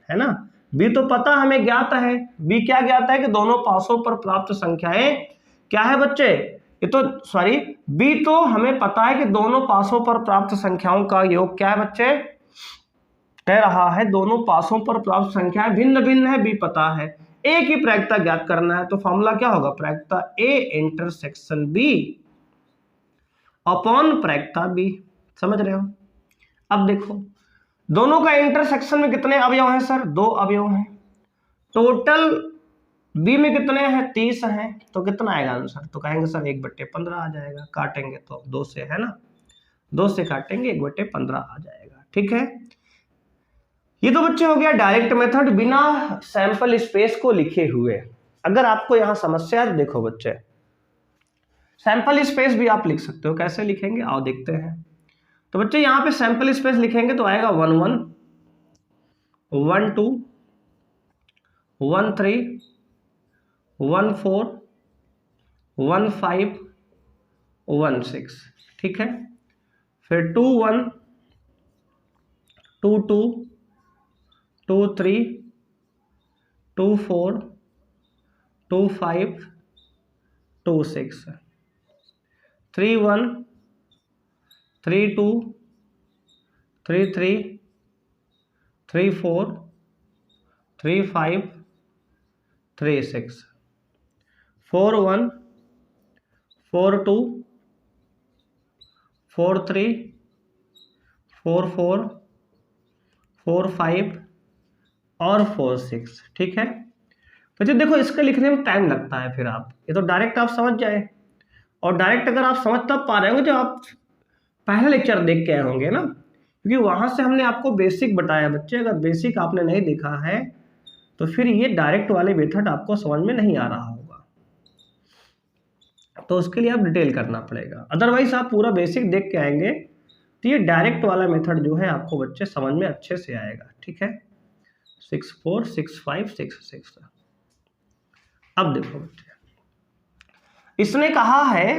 है ना, बी तो पता हमें ज्ञात है, बी क्या ज्ञात है कि दोनों पासों पर प्राप्त संख्याएं क्या है बच्चे, ये तो सॉरी बी तो हमें पता है कि दोनों पासों पर प्राप्त संख्याओं का योग क्या है बच्चे, कह रहा है दोनों पासों पर प्राप्त संख्याएं भिन्न भिन्न है, बी पता है, ए की प्रायिकता ज्ञात करना है, तो फॉर्मूला क्या होगा, प्रायिकता ए इंटरसेक्शन बी अपॉन प्रायिकता बी। समझ रहे हो। अब देखो दोनों का इंटरसेक्शन में कितने अवयव हैं सर, 2 अवयव हैं, टोटल बी में कितने हैं 30 हैं, तो कितना आएगा आंसर, तो कहेंगे सर 1/15 आ जाएगा, काटेंगे तो 2 से, है ना 2 से काटेंगे 1/15 आ जाएगा। ठीक है, ये तो बच्चे हो गया डायरेक्ट मेथड बिना सैंपल स्पेस को लिखे हुए। अगर आपको यहां समस्या है देखो बच्चे, सैंपल स्पेस भी आप लिख सकते हो, कैसे लिखेंगे आओ देखते हैं। तो बच्चे यहां पे सैंपल स्पेस लिखेंगे तो आएगा 1 1 1 2 1 3 1 4 1 5 1 6। ठीक है, फिर 2 1 2 2 2 3 2 4 2 5 2 6 3 1 3 2 3 3 3 4 3 5 3 6 4 1 4 2 4 3 4 4 4 5 और 4 6। ठीक है, बच्चे देखो इसके लिखने में टाइम लगता है, फिर आप ये तो डायरेक्ट आप समझ जाए, और डायरेक्ट अगर आप समझ तब पा रहे होंगे जब आप पहला लेक्चर देख के आए होंगे ना, क्योंकि वहां से हमने आपको बेसिक बताया बच्चे, अगर बेसिक आपने नहीं देखा है तो फिर ये डायरेक्ट वाले मेथड आपको समझ में नहीं आ रहा होगा, तो उसके लिए आप डिटेल करना पड़ेगा, अदरवाइज आप पूरा बेसिक देख के आएंगे तो ये डायरेक्ट वाला मेथड जो है आपको बच्चे समझ में अच्छे से आएगा। ठीक है, 6 4 6 5 6 6। अब देखो बच्चे इसने कहा है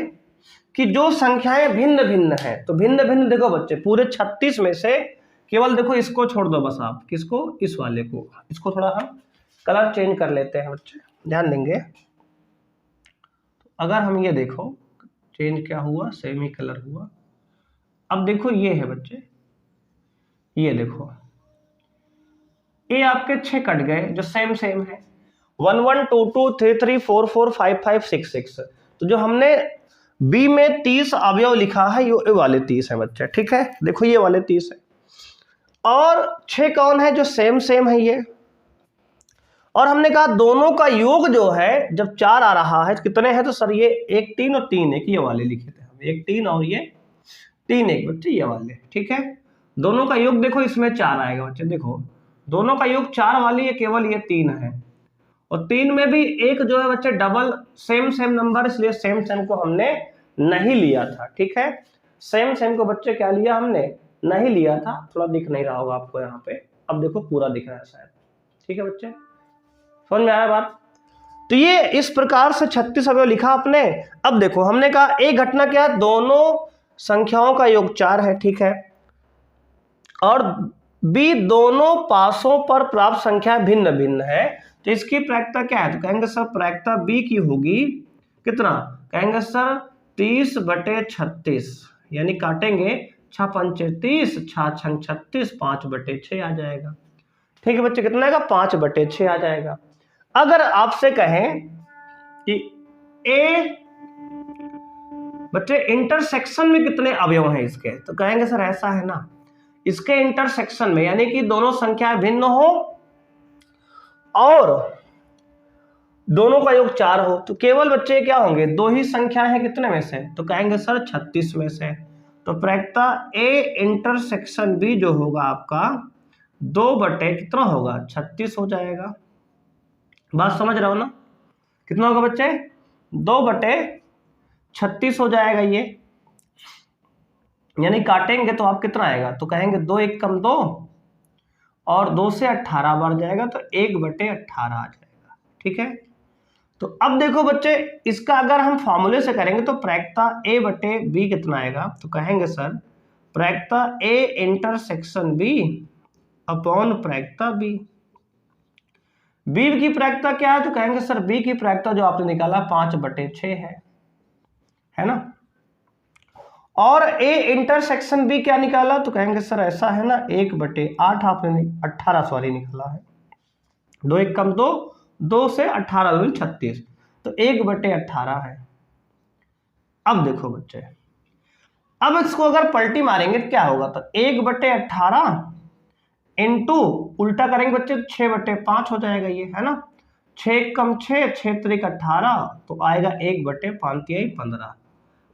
कि जो संख्याएं भिन्न भिन्न हैं, तो भिन्न भिन्न देखो बच्चे पूरे 36 में से केवल देखो इसको छोड़ दो बस, आप किसको, इस वाले को, इसको थोड़ा हम कलर चेंज कर लेते हैं बच्चे, ध्यान देंगे। तो अगर हम ये देखो चेंज क्या हुआ, सेम ही कलर हुआ। अब देखो ये है बच्चे, ये देखो ये आपके 6 कट गए जो सेम सेम है, 1 1 2 2 3 3 4 4 5 5 6 6। तो जो हमने बी में 30 अवयव लिखा है ये वाले 30 है बच्चे। ठीक है, देखो ये वाले 30 है, और 6 कौन है जो सेम सेम है ये, और हमने कहा दोनों का योग जो है जब 4 आ रहा है तो कितने हैं, तो सर ये 1 3 और 3 1 ये वाले लिखे थे हम, 1 3 और ये 3 1 बच्चे ये वाले। ठीक है, दोनों का योग देखो इसमें 4 आएगा बच्चे, देखो दोनों का योग 4 वाली है, केवल ये 3 है, और 3 में भी एक जो है बच्चे डबल सेम सेम नंबर, इसलिए सेम सेम को हमने नहीं लिया था। ठीक है, सेम सेम को बच्चे क्या लिया हमने, नहीं लिया था, थोड़ा दिख नहीं रहा होगा आपको यहाँ पे, अब देखो पूरा दिख रहा है शायद। ठीक है बच्चे, समझ में आया बात? तो ये इस प्रकार से 36 अवयव लिखा आपने। अब देखो हमने कहा एक घटना क्या है, दोनों संख्याओं का योग 4 है, ठीक है, और बी दोनों पासों पर प्राप्त संख्या भिन्न भिन्न है, तो इसकी प्रायिकता क्या है? तो कहेंगे सर प्रायिकता बी की होगी कितना? कहेंगे सर 30/36, यानी काटेंगे 6 पंचे 30, 6 छंग 36, 5/6 आ जाएगा। ठीक है बच्चे, कितना आएगा? 5/6 आ जाएगा। अगर आपसे कहें कि ए बच्चे इंटरसेक्शन में कितने अवयव हैं इसके, तो कहेंगे सर ऐसा है ना, इसके इंटरसेक्शन में यानी कि दोनों संख्याएं भिन्न हो और दोनों का योग 4 हो, तो केवल बच्चे क्या होंगे? दो ही संख्याएं हैं, कितने में से? तो कहेंगे सर 36 में से। तो प्रायिकता ए इंटरसेक्शन बी जो होगा आपका 2 कितना होगा? 36 हो जाएगा। बात समझ रहे हो ना? कितना होगा बच्चे? 2/36 हो जाएगा ये, यानी काटेंगे तो आप कितना आएगा? तो कहेंगे 2 1 कम 2 और 2 से 18 बढ़ जाएगा, तो 1/18 आ जाएगा। ठीक है, तो अब देखो बच्चे इसका अगर हम फॉर्मूले से करेंगे तो प्रायिकता a/b कितना आएगा? तो कहेंगे सर प्रायिकता a इंटरसेक्शन b अपॉन प्रायिकता b। b की प्रायिकता क्या है? तो कहेंगे सर b की प्रायिकता जो आपने निकाला 5/6 है ना, और a इंटरसेक्शन b क्या निकाला? तो कहेंगे सर ऐसा है ना 1/8 आपने 18 सॉरी निकाला है, 2 1 कम 2, 2 से 18 दूनी 36, तो 1/18 है। अब देखो बच्चे, अब इसको अगर पलटी मारेंगे तो क्या होगा? तो 1/18 इंटू उल्टा करेंगे बच्चे 6/5 हो जाएगा ये, है ना, 6 कम 6, 6 3 18, तो आएगा 1/5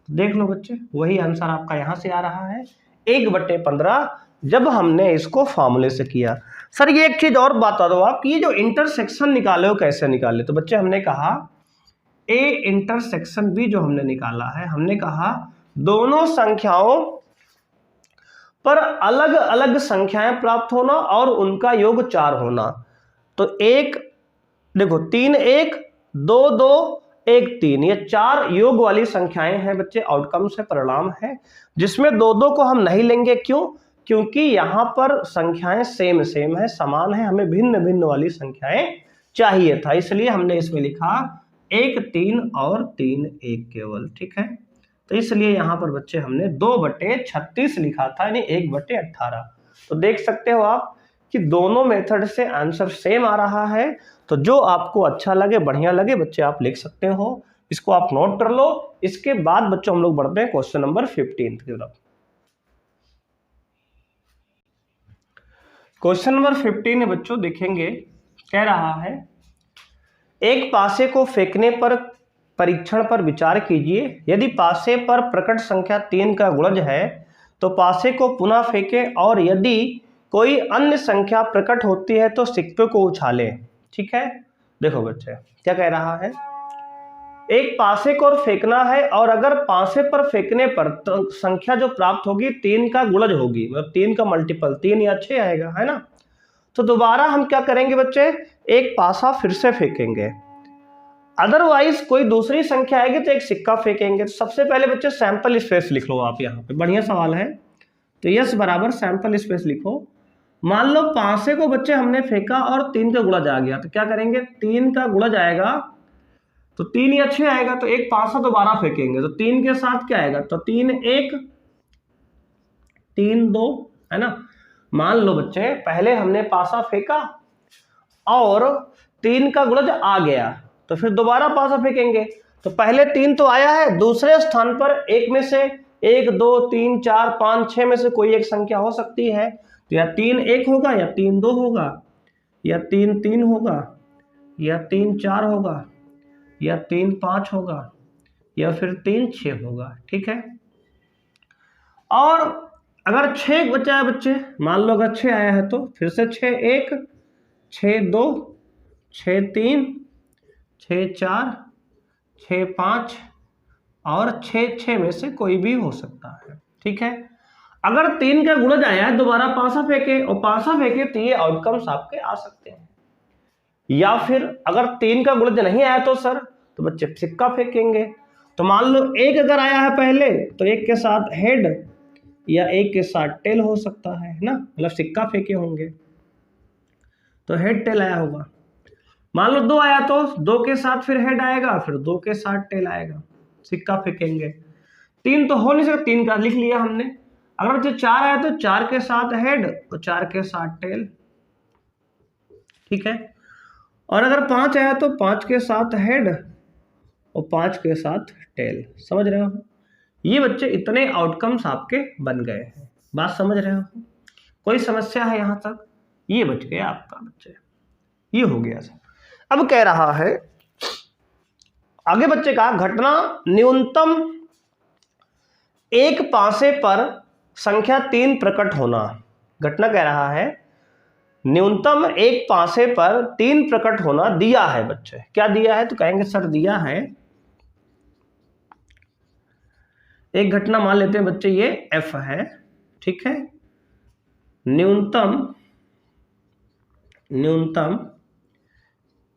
देख लो बच्चे, वही आंसर आपका यहां से आ रहा है 1/15, जब हमने इसको फॉर्मूले से किया। सर ये एक चीज और बता दो आप कि ये जो इंटरसेक्शन निकाले हो कैसे निकाले? तो बच्चे हमने कहा ए इंटरसेक्शन बी जो हमने निकाला है, हमने कहा दोनों संख्याओं पर अलग अलग संख्याएं प्राप्त होना और उनका योग 4 होना। तो एक देखो 3 1 2 2 1 3, ये 4 योग वाली संख्याएं हैं बच्चे, आउटकम्स है, परिणाम है, जिसमें 2 2 को हम नहीं लेंगे। क्यों? क्योंकि यहां पर संख्याएं सेम है, समान है, हमें भिन्न भिन्न वाली संख्याएं चाहिए था, इसलिए हमने इसमें लिखा 1 3 और 3 1 केवल। ठीक है, तो इसलिए यहां पर बच्चे हमने 2/36 लिखा था, यानी 1/18। तो देख सकते हो आप कि दोनों मेथड से आंसर सेम आ रहा है। तो जो आपको अच्छा लगे, बढ़िया लगे बच्चे आप लिख सकते हो, इसको आप नोट कर लो। इसके बाद बच्चों हम लोग बढ़ते हैं क्वेश्चन नंबर 15 की तरफ। क्वेश्चन नंबर 15 में बच्चों देखेंगे, कह रहा है एक पासे को फेंकने पर परीक्षण पर विचार कीजिए, यदि पासे पर प्रकट संख्या 3 का गुणज है तो पासे को पुनः फेंकें, और यदि कोई अन्य संख्या प्रकट होती है तो सिक्के को उछालें। ठीक है, देखो बच्चे क्या कह रहा है, एक पासे को फेंकना है और अगर पासे पर फेंकने पर तो संख्या जो प्राप्त होगी 3 का गुणज होगी, मतलब 3 का मल्टीपल 3 या 6 आएगा, है ना। तो दोबारा हम क्या करेंगे बच्चे, एक पासा फिर से फेंकेंगे, अदरवाइज कोई दूसरी संख्या आएगी तो एक सिक्का फेंकेंगे। तो सबसे पहले बच्चे सैंपल स्पेस लिख लो आप, यहाँ पे बढ़िया सवाल है, तो यस बराबर सैंपल स्पेस लिखो। मान लो पासे को बच्चे हमने फेंका और 3 का गुणज आ गया, तो क्या करेंगे, 3 का गुणज आएगा तो 3 या 6 आएगा, तो एक पासा दोबारा फेंकेंगे, तो 3 के साथ क्या आएगा, तो 3 1 3 2, है ना। मान लो बच्चे पहले हमने पासा फेंका और 3 का गुणज आ गया, तो फिर दोबारा पासा फेंकेंगे, तो पहले 3 तो आया है, दूसरे स्थान पर एक में से 1 2 3 4 5 6 में से कोई एक संख्या हो सकती है, तो या 3 1 होगा, या 3 2 होगा, या 3 3 होगा, या 3 4 होगा, या 3 5 होगा, या फिर 3 6 होगा। ठीक है, और अगर 6 बचा है बच्चे, मान लो अगर 6 आया है तो फिर से 6 1 6 2 6 3 6 4 6 5 और 6 6 में से कोई भी हो सकता है। ठीक है, अगर 3 का गुणज आया है दोबारा पासा फेंके और पासा फेंके तो ये आउटकम्स आपके आ सकते हैं। या फिर अगर 3 का गुणज नहीं आया तो सर तो बच्चे सिक्का फेंकेंगे। तो मान लो 1 अगर आया है पहले तो 1 के साथ हेड या 1 के साथ टेल हो सकता है ना, मतलब सिक्का फेंके होंगे तो हेड टेल आया होगा। मान लो 2 आया तो 2 के साथ फिर हेड आएगा, फिर 2 के साथ टेल आएगा, सिक्का फेंकेंगे। 3 तो हो नहीं सकता, 3 का लिख लिया हमने। अगर बच्चे 4 आया तो 4 के साथ हेड और 4 के साथ टेल, ठीक है। और अगर 5 आया तो 5 के साथ हेड और 5 के साथ टेल, समझ रहे हो? ये बच्चे इतने आउटकम्स आपके बन गए हैं, बात समझ रहे हो? कोई समस्या है यहाँ तक? ये बच गया आपका बच्चे, ये हो गया सर। अब कह रहा है आगे बच्चे का घटना न्यूनतम एक पासे पर संख्या 3 प्रकट होना। घटना कह रहा है न्यूनतम एक पासे पर 3 प्रकट होना दिया है बच्चे। क्या दिया है? तो कहेंगे सर दिया है एक घटना, मान लेते हैं बच्चे ये F है, ठीक है। न्यूनतम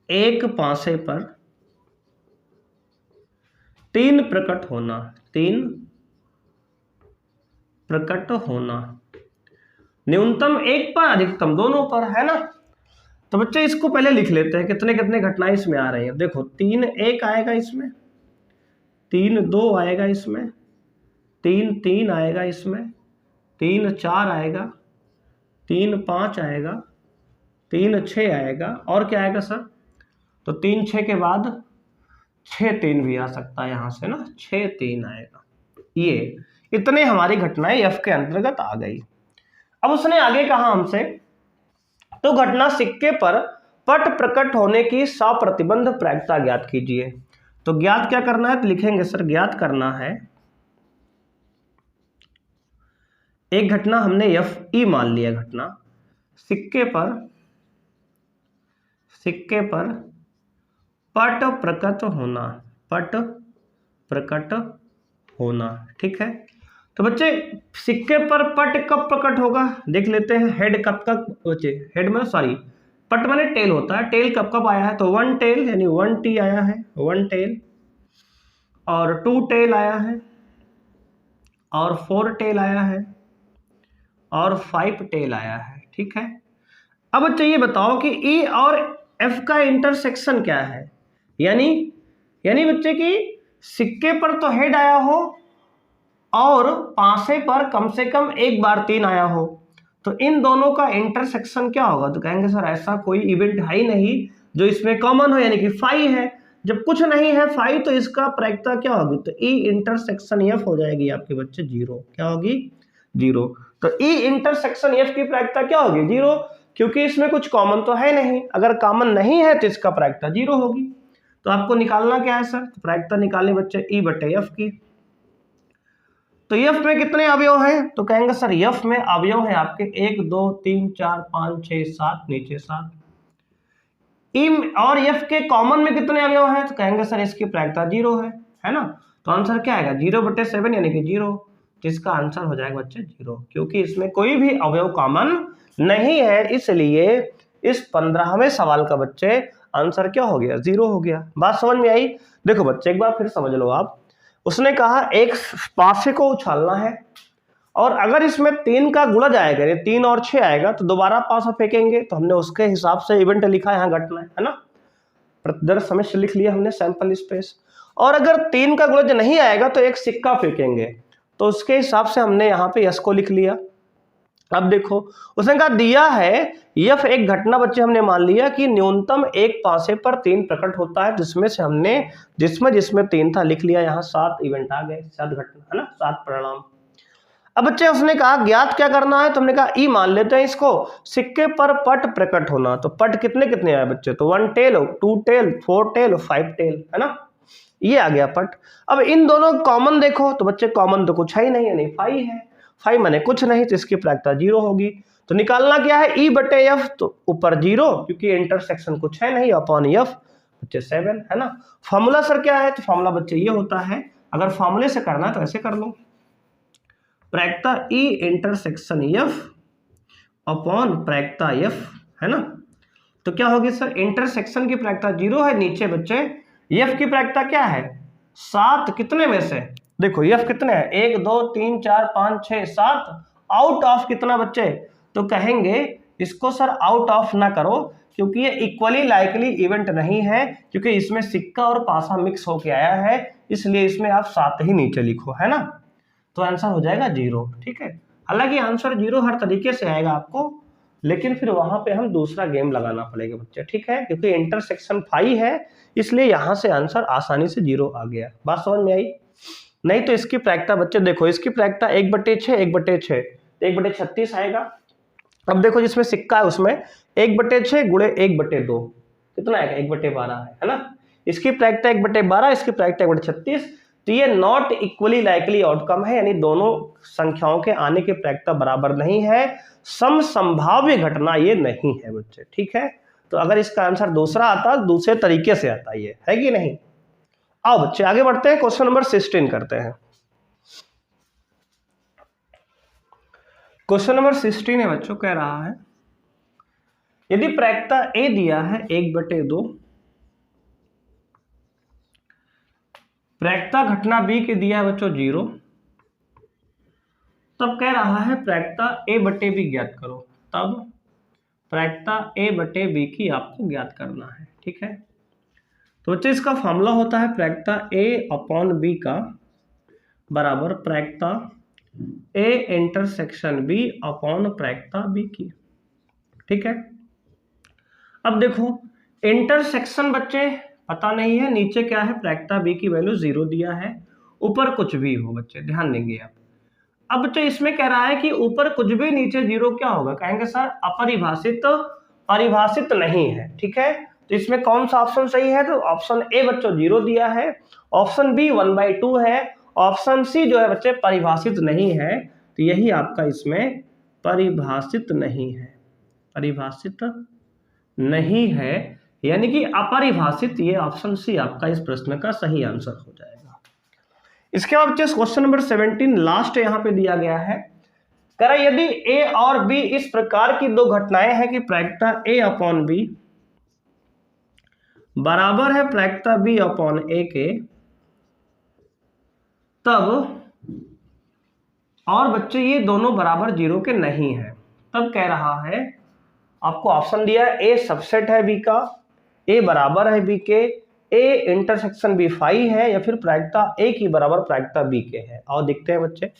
एक पासे पर 3 प्रकट होना, 3 प्रकट होना, न्यूनतम एक पर अधिकतम दोनों पर, है ना। तो बच्चे इसको पहले लिख लेते हैं कितने कितने घटनाएं इसमें आ रही हैं। देखो 3 1 आएगा इसमें, 3 2 आएगा इसमें, 3 3 आएगा इसमें, 3 4 आएगा, 3 5 आएगा, 3 6 आएगा, और क्या आएगा सर? तो 3 6 के बाद 6 3 भी आ सकता है यहाँ से ना, 6 3 आएगा। ये इतने हमारी घटनाएं F के अंतर्गत आ गई। अब उसने आगे कहा हमसे तो घटना सिक्के पर पट प्रकट होने की सप्रतिबंध प्रायिकता ज्ञात कीजिए। तो ज्ञात क्या करना है? तो लिखेंगे सर ज्ञात करना है एक घटना हमने FE मान लिया, घटना सिक्के पर पट प्रकट होना, पट प्रकट होना, ठीक है। तो बच्चे सिक्के पर पट कब प्रकट होगा देख लेते हैं। हेड कब बच्चे, हेड में सॉरी पट माने टेल होता है, टेल कब कब आया है? तो 1 टेल यानी 1 T आया है, 1 टेल, और 2 टेल आया है, और 4 टेल आया है, और 5 टेल आया है, ठीक है। अब बच्चे ये बताओ कि E और F का इंटरसेक्शन क्या है? यानी बच्चे की सिक्के पर तो हेड आया हो और पासे पर कम से कम एक बार 3 आया हो, तो इन दोनों का इंटरसेक्शन क्या होगा? तो कहेंगे सर ऐसा कोई इवेंट है ही नहीं जो इसमें कॉमन हो, यानी कि 5 है। जब कुछ नहीं है 5 तो इसका प्रायिकता क्या होगी? तो E इंटरसेक्शन F हो जाएगी आपके बच्चे 0। क्या होगी? 0। तो E इंटरसेक्शन F की प्रायिकता क्या होगी? 0, क्योंकि इसमें कुछ कॉमन तो है नहीं। अगर कॉमन नहीं है तो इसका प्रायिकता 0 होगी। तो आपको निकालना क्या है सर? तो प्रायिकता निकालनी बच्चे E बटे F की। तो F में कितने अवयव हैं? तो कहेंगे सर F में अवयव है आपके 1 2 3 4 5 6 7, नीचे 7। E और F के कॉमन में कितने अवयव हैं? तो कहेंगे सर इसकी प्रायिकता 0 है ना। तो आंसर क्या आएगा? 0 बटे 7 यानी कि 0। जिसका आंसर हो जाएगा बच्चे 0, क्योंकि इसमें कोई भी अवयव कॉमन नहीं है, इसलिए इस 15वें सवाल का बच्चे आंसर क्या हो गया? 0 हो गया। बात समझ में आई? देखो बच्चे एक बार फिर समझ लो आप। उसने कहा एक पासे को उछालना है और अगर इसमें 3 का गुणज आएगा, 3 और 6 आएगा तो दोबारा पासा फेंकेंगे। तो हमने उसके हिसाब से इवेंट लिखा, यहाँ घटना है ना, प्रतिदर्श समय लिख लिया हमने, सैंपल स्पेस। और अगर 3 का गुणज नहीं आएगा तो एक सिक्का फेंकेंगे, तो उसके हिसाब से हमने यहाँ पे यश को लिख लिया। अब देखो उसने कहा दिया है F एक घटना बच्चे हमने मान लिया कि न्यूनतम एक पासे पर 3 प्रकट होता है, जिसमें 3 था लिख लिया। यहाँ 7 इवेंट आ गए, 7 घटना है ना, 7 परिणाम। अब बच्चे उसने कहा ज्ञात क्या करना है? तो हमने कहा E मान लेते हैं इसको। सिक्के पर पट प्रकट होना, तो पट कितने कितने आए बच्चे? तो 1 टेल 2 टेल 4 टेल 5 टेल, है ना, ये आ गया पट। अब इन दोनों कॉमन देखो तो बच्चे कॉमन तो कुछ है ही नहीं, यानी 5 है। 5 माने कुछ नहीं, तो इसकी प्रायिकता 0 होगी। तो निकालना क्या है? E बटे F, तो ऊपर 0 क्योंकि इंटरसेक्शन कुछ है नहीं, अपॉन F बच्चे 7, है ना। फॉर्मूला सर क्या है? तो फॉर्मूला बच्चे ये होता है, अगर फॉर्मूले से करना है तो ऐसे कर लो। प्रायिकता ई इंटरसेक्शन एफ अपॉन प्रायिकता एफ, है ना। तो क्या होगी सर, इंटरसेक्शन की प्रायिकता 0 है नीचे बच्चे, एफ की प्रायिकता क्या है 7, कितने में से देखो एफ कितने हैं 1 2 3 4 5 6 7, आउट ऑफ कितना बच्चे, तो कहेंगे इसको सर आउट ऑफ ना करो क्योंकि ये इक्वली लाइकली इवेंट नहीं है, क्योंकि इसमें सिक्का और पासा मिक्स होके आया है, इसलिए इसमें आप 7 ही नीचे लिखो, है ना। तो आंसर हो जाएगा 0, ठीक है। हालांकि आंसर 0 हर तरीके से आएगा आपको, लेकिन फिर वहां पे हम दूसरा गेम लगाना पड़ेगा बच्चे, ठीक है, क्योंकि इंटरसेक्शन 5 है, इसलिए यहां से आंसर आसानी से 0 आ गया। बात समझ में आई। नहीं तो इसकी प्रायिकता बच्चे देखो, इसकी प्रायिकता 1/6 1/6 1/36 आएगा। अब देखो जिसमें सिक्का है उसमें 1/6 गुणे 1/2 कितना आएगा 1/12 है ना। इसकी प्रायिकता 1/12, इसकी प्रायिकता 1/36, तो ये नॉट इक्वली लाइकली आउटकम है, यानी दोनों संख्याओं के आने की प्रायिकता बराबर नहीं है, समसंभाव्य घटना ये नहीं है बच्चे, ठीक है। तो अगर इसका आंसर दूसरा आता दूसरे तरीके से आता, ये है कि नहीं। आओ बच्चे आगे बढ़ते हैं, क्वेश्चन नंबर 16 करते हैं। क्वेश्चन नंबर 16 है बच्चों, कह रहा है यदि प्रायिकता ए दिया है 1/2, प्रायिकता घटना बी के दिया है बच्चों 0, तब कह रहा है प्रायिकता a/b ज्ञात करो, तब प्रायिकता a/b की आपको ज्ञात करना है, ठीक है। तो बच्चे इसका फॉर्मूला होता है प्रायिकता a/b का बराबर प्रायिकता a इंटरसेक्शन b अपॉन प्रायिकता b की, ठीक है। अब देखो इंटरसेक्शन बच्चे पता नहीं है, नीचे क्या है प्रायिकता b की वैल्यू 0 दिया है, ऊपर कुछ भी हो बच्चे, ध्यान देंगे आप। अब बच्चे इसमें कह रहा है कि ऊपर कुछ भी नीचे 0 क्या होगा, कहेंगे सर अपरिभाषित, परिभाषित नहीं है, ठीक है। तो इसमें कौन सा ऑप्शन सही है, तो ऑप्शन ए बच्चों 0 दिया है, ऑप्शन बी 1/2 है, ऑप्शन सी जो है बच्चे परिभाषित नहीं है, तो यही आपका इसमें परिभाषित नहीं है, परिभाषित नहीं है, यानी कि अपरिभाषित, ये ऑप्शन सी आपका इस प्रश्न का सही आंसर हो जाएगा। इसके बाद बच्चे क्वेश्चन नंबर 17 लास्ट यहां पे दिया गया है, कह रहा यदि ए और बी इस प्रकार की दो घटनाएं हैं कि प्रायिकता a/b बराबर है प्रायिकता b/a के, तब और बच्चे ये दोनों बराबर 0 के नहीं है, तब कह रहा है आपको ऑप्शन दिया है ए सबसेट है b का, a बराबर है b के, a इंटरसेक्शन b 5 है, या फिर प्रायिकता a की बराबर प्रायिकता b के है। और देखते हैं बच्चे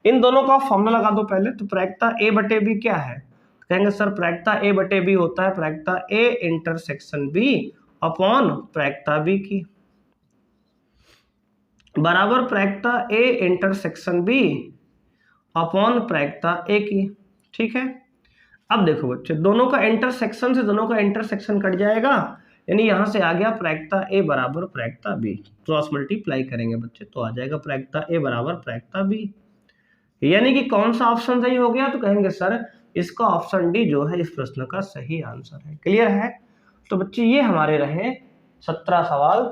इन दोनों का फॉर्मूला लगा दो पहले। तो प्रायिकता a/b क्या है, कहेंगे सर प्रायिकता a/b होता है प्रायिकता a इंटरसेक्शन b अपॉन प्रायिकता b की, बराबर प्रायिकता a इंटरसेक्शन b अपॉन प्रायिकता a की, ठीक है। अब देखो बच्चे दोनों का इंटरसेक्शन से दोनों का इंटरसेक्शन कट जाएगा, यानी यहां से आ गया प्रायिकता a बराबर प्रायिकता b, क्रॉस मल्टीप्लाई करेंगे बच्चे तो आ जाएगा प्रायिकता a बराबर प्रायिकता b, यानी कि कौन सा ऑप्शन सही हो गया, तो कहेंगे सर इसका ऑप्शन डी जो है इस प्रश्न का सही आंसर है। क्लियर है। तो बच्चे ये हमारे रहे 17 सवाल,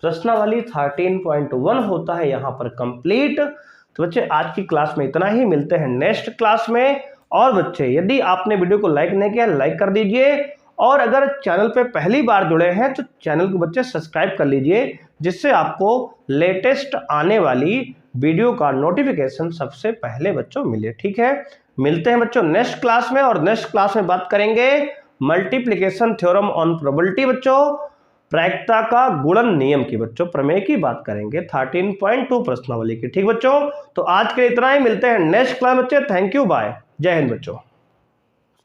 प्रश्नावली 13.1 होता है यहाँ पर कंप्लीट। तो बच्चे आज की क्लास में इतना ही, मिलते हैं नेक्स्ट क्लास में। और बच्चे यदि आपने वीडियो को लाइक नहीं किया लाइक कर दीजिए, और अगर चैनल पे पहली बार जुड़े हैं तो चैनल को बच्चे सब्सक्राइब कर लीजिए, जिससे आपको लेटेस्ट आने वाली वीडियो का नोटिफिकेशन सबसे पहले बच्चों मिले, ठीक है। मिलते हैं बच्चों नेक्स्ट क्लास में, और नेक्स्ट क्लास में बात करेंगे मल्टीप्लिकेशन थ्योरम ऑन प्रोबेबिलिटी बच्चों, प्रायिकता का गुणन नियम की बच्चों प्रमेय की बात करेंगे 13.2 प्रश्नावली की, ठीक बच्चों। तो आज के लिए इतना ही, मिलते हैं नेक्स्ट क्लास बच्चे। थैंक यू, बाय, जय हिंद बच्चों।